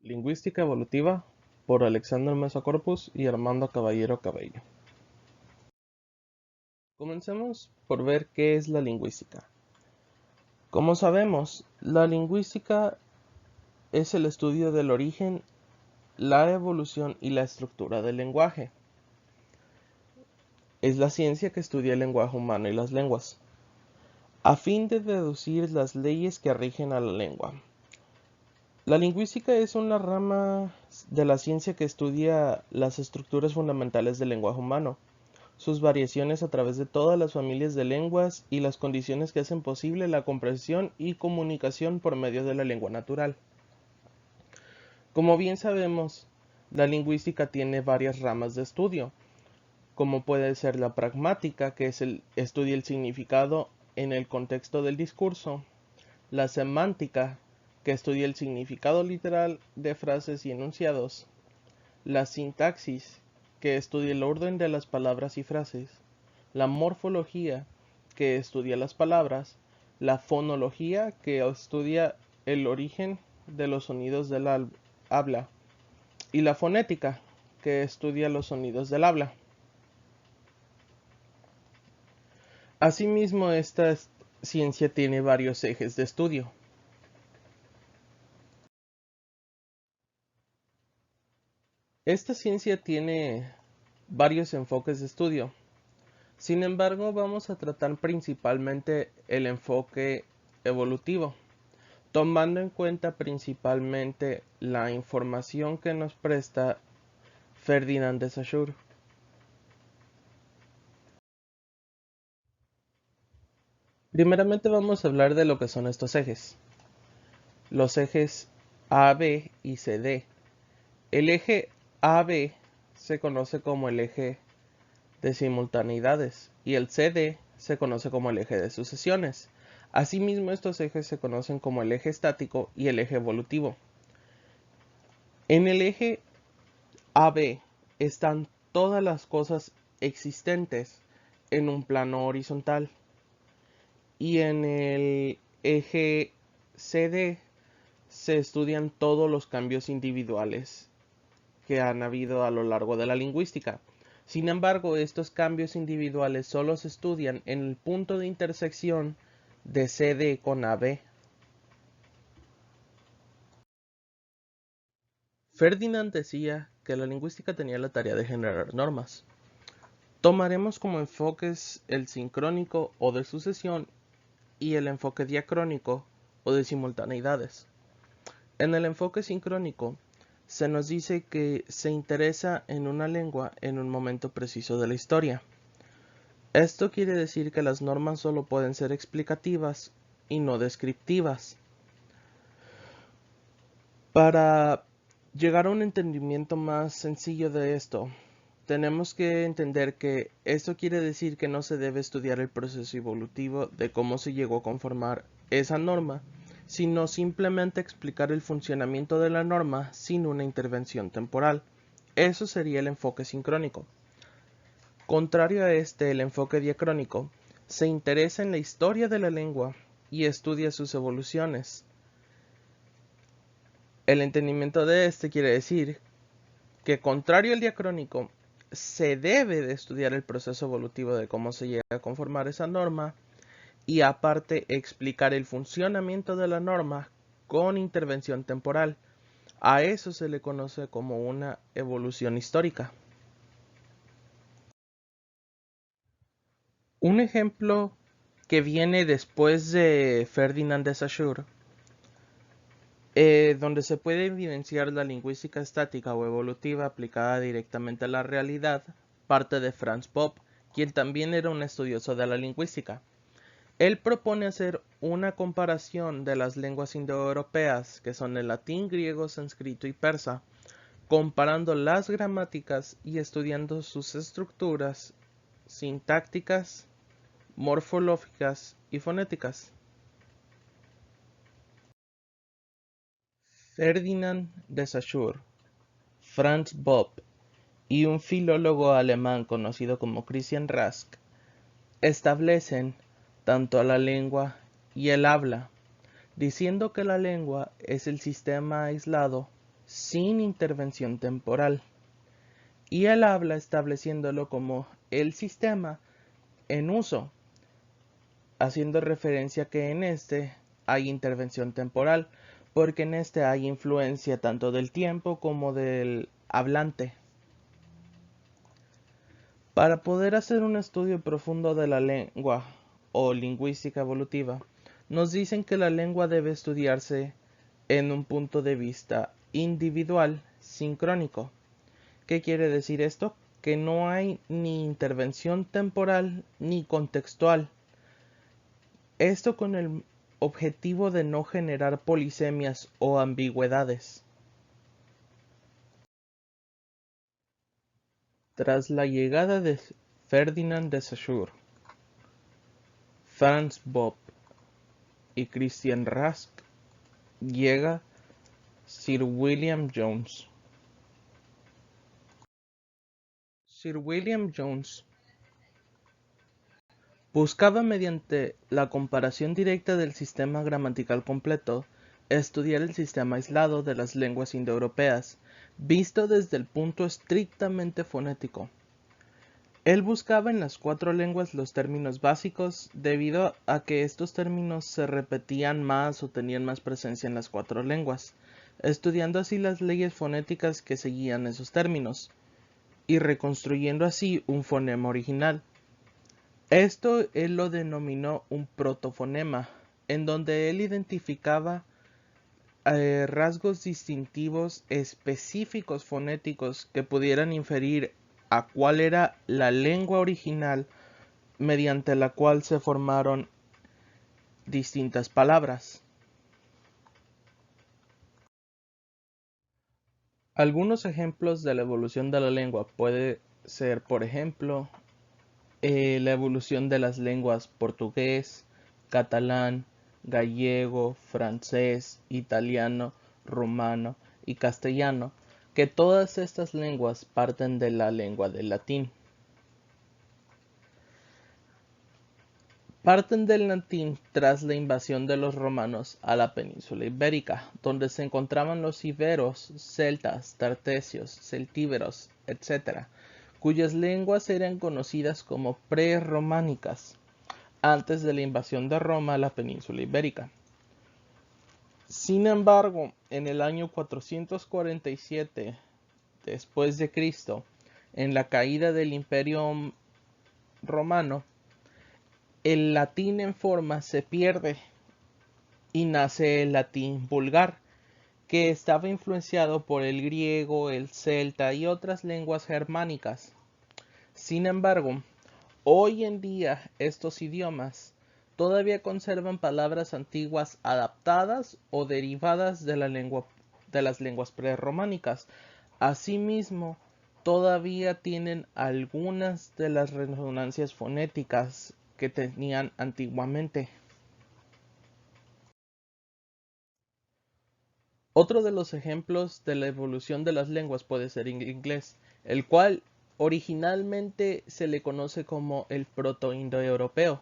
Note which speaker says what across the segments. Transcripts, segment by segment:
Speaker 1: Lingüística evolutiva por Alexander Mesa Corpus y Armando Caballero Cabello. Comencemos por ver qué es la lingüística. Como sabemos, la lingüística es el estudio del origen, la evolución y la estructura del lenguaje. Es la ciencia que estudia el lenguaje humano y las lenguas, a fin de deducir las leyes que rigen a la lengua. La lingüística es una rama de la ciencia que estudia las estructuras fundamentales del lenguaje humano, sus variaciones a través de todas las familias de lenguas y las condiciones que hacen posible la comprensión y comunicación por medio de la lengua natural. Como bien sabemos, la lingüística tiene varias ramas de estudio, como puede ser la pragmática, que estudia el significado en el contexto del discurso, la semántica, que estudia el significado literal de frases y enunciados, la sintaxis, que estudia el orden de las palabras y frases, la morfología, que estudia las palabras, la fonología, que estudia el origen de los sonidos del habla, y la fonética, que estudia los sonidos del habla. Asimismo, esta ciencia tiene varios ejes de estudio. Esta ciencia tiene varios enfoques de estudio. Sin embargo, vamos a tratar principalmente el enfoque evolutivo, tomando en cuenta principalmente la información que nos presta Ferdinand de Saussure. Primeramente vamos a hablar de lo que son estos ejes. Los ejes AB y CD. El eje AB se conoce como el eje de simultaneidades y el CD se conoce como el eje de sucesiones. Asimismo, estos ejes se conocen como el eje estático y el eje evolutivo. En el eje AB están todas las cosas existentes en un plano horizontal y en el eje CD se estudian todos los cambios individuales que han habido a lo largo de la lingüística. Sin embargo, estos cambios individuales solo se estudian en el punto de intersección de CD con AB. Ferdinand decía que la lingüística tenía la tarea de generar normas. Tomaremos como enfoques el sincrónico o de sucesión y el enfoque diacrónico o de simultaneidades. En el enfoque sincrónico se nos dice que se interesa en una lengua en un momento preciso de la historia. Esto quiere decir que las normas solo pueden ser explicativas y no descriptivas. Para llegar a un entendimiento más sencillo de esto, tenemos que entender que esto quiere decir que no se debe estudiar el proceso evolutivo de cómo se llegó a conformar esa norma, sino simplemente explicar el funcionamiento de la norma sin una intervención temporal. Eso sería el enfoque sincrónico. Contrario a este, el enfoque diacrónico se interesa en la historia de la lengua y estudia sus evoluciones. El entendimiento de este quiere decir que, contrario al diacrónico, se debe de estudiar el proceso evolutivo de cómo se llega a conformar esa norma y aparte explicar el funcionamiento de la norma con intervención temporal. A eso se le conoce como una evolución histórica. Un ejemplo que viene después de Ferdinand de Saussure, donde se puede evidenciar la lingüística estática o evolutiva aplicada directamente a la realidad, parte de Franz Bopp, quien también era un estudioso de la lingüística. Él propone hacer una comparación de las lenguas indoeuropeas, que son el latín, griego, sánscrito y persa, comparando las gramáticas y estudiando sus estructuras sintácticas, morfológicas y fonéticas. Ferdinand de Saussure, Franz Bopp y un filólogo alemán conocido como Christian Rask establecen tanto a la lengua y el habla, diciendo que la lengua es el sistema aislado sin intervención temporal, y el habla estableciéndolo como el sistema en uso, haciendo referencia que en este hay intervención temporal, porque en este hay influencia tanto del tiempo como del hablante. Para poder hacer un estudio profundo de la lengua o lingüística evolutiva, nos dicen que la lengua debe estudiarse en un punto de vista individual, sincrónico. ¿Qué quiere decir esto? Que no hay ni intervención temporal ni contextual. Esto con el objetivo de no generar polisemias o ambigüedades. Tras la llegada de Ferdinand de Saussure, Franz Bopp y Christian Rask, llega Sir William Jones. Sir William Jones buscaba, mediante la comparación directa del sistema gramatical completo, estudiar el sistema aislado de las lenguas indoeuropeas, visto desde el punto estrictamente fonético. Él buscaba en las 4 lenguas los términos básicos, debido a que estos términos se repetían más o tenían más presencia en las 4 lenguas, estudiando así las leyes fonéticas que seguían esos términos, y reconstruyendo así un fonema original. Esto él lo denominó un protofonema, en donde él identificaba rasgos distintivos específicos fonéticos que pudieran inferir a cuál era la lengua original mediante la cual se formaron distintas palabras. Algunos ejemplos de la evolución de la lengua puede ser, por ejemplo, la evolución de las lenguas portugués, catalán, gallego, francés, italiano, rumano y castellano, que todas estas lenguas parten de la lengua del latín. Parten del latín tras la invasión de los romanos a la península ibérica, donde se encontraban los iberos, celtas, tartesios, celtíberos, etc., cuyas lenguas eran conocidas como prerrománicas, antes de la invasión de Roma a la península ibérica. Sin embargo, en el año 447 después de Cristo, en la caída del Imperio Romano, el latín en forma se pierde y nace el latín vulgar, que estaba influenciado por el griego, el celta y otras lenguas germánicas. Sin embargo, hoy en día estos idiomas todavía conservan palabras antiguas adaptadas o derivadas de las lenguas prerrománicas. Asimismo, todavía tienen algunas de las resonancias fonéticas que tenían antiguamente. Otro de los ejemplos de la evolución de las lenguas puede ser el inglés, el cual originalmente se le conoce como el proto-indoeuropeo.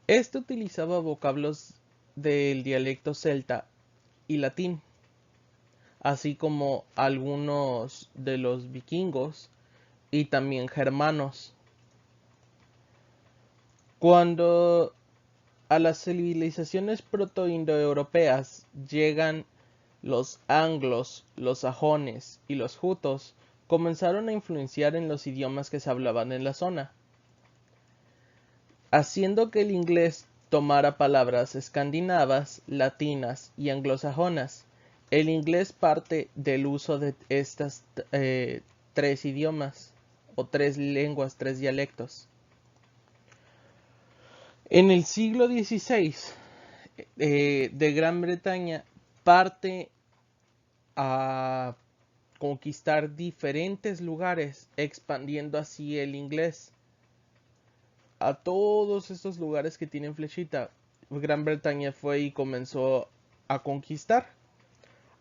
Speaker 1: Este utilizaba vocablos del dialecto celta y latín, así como algunos de los vikingos y también germanos. Cuando a las civilizaciones proto-indoeuropeas llegan los anglos, los sajones y los jutos, comenzaron a influenciar en los idiomas que se hablaban en la zona, haciendo que el inglés tomara palabras escandinavas, latinas y anglosajonas. El inglés parte del uso de estas 3 idiomas o 3 lenguas, 3 dialectos. En el siglo XVI, de Gran Bretaña parte a conquistar diferentes lugares, expandiendo así el inglés a todos estos lugares que tienen flechita. Gran Bretaña fue y comenzó a conquistar,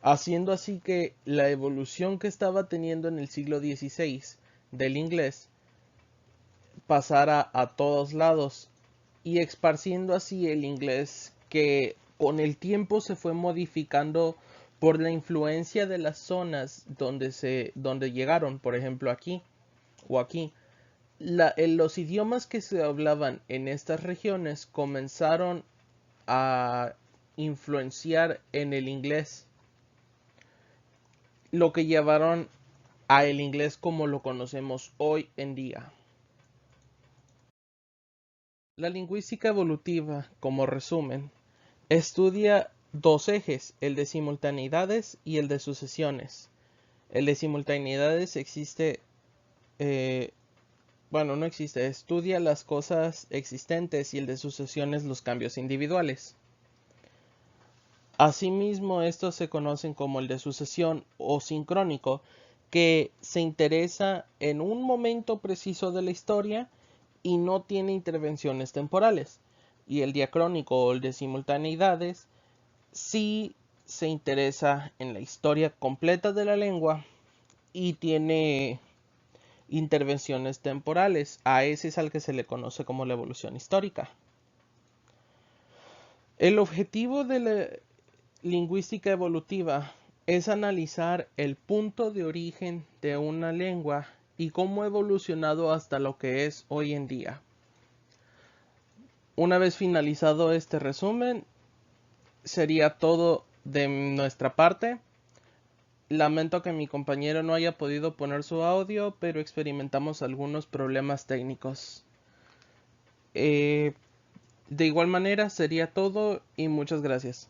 Speaker 1: haciendo así que la evolución que estaba teniendo en el siglo XVI del inglés pasara a todos lados y esparciendo así el inglés, que con el tiempo se fue modificando por la influencia de las zonas donde llegaron, por ejemplo aquí o aquí. Los idiomas que se hablaban en estas regiones comenzaron a influenciar en el inglés, lo que llevaron a el inglés como lo conocemos hoy en día. La lingüística evolutiva, como resumen, estudia dos ejes, el de simultaneidades y el de sucesiones. El de simultaneidades existe, no existe, estudia las cosas existentes, y el de sucesiones los cambios individuales. Asimismo, estos se conocen como el de sucesión o sincrónico, que se interesa en un momento preciso de la historia y no tiene intervenciones temporales. Y el diacrónico o el de simultaneidades sí se interesa en la historia completa de la lengua y tiene intervenciones temporales. A ese es al que se le conoce como la evolución histórica. El objetivo de la lingüística evolutiva es analizar el punto de origen de una lengua y cómo ha evolucionado hasta lo que es hoy en día. Una vez finalizado este resumen, sería todo de nuestra parte. Lamento que mi compañero no haya podido poner su audio, pero experimentamos algunos problemas técnicos. De igual manera sería todo y muchas gracias.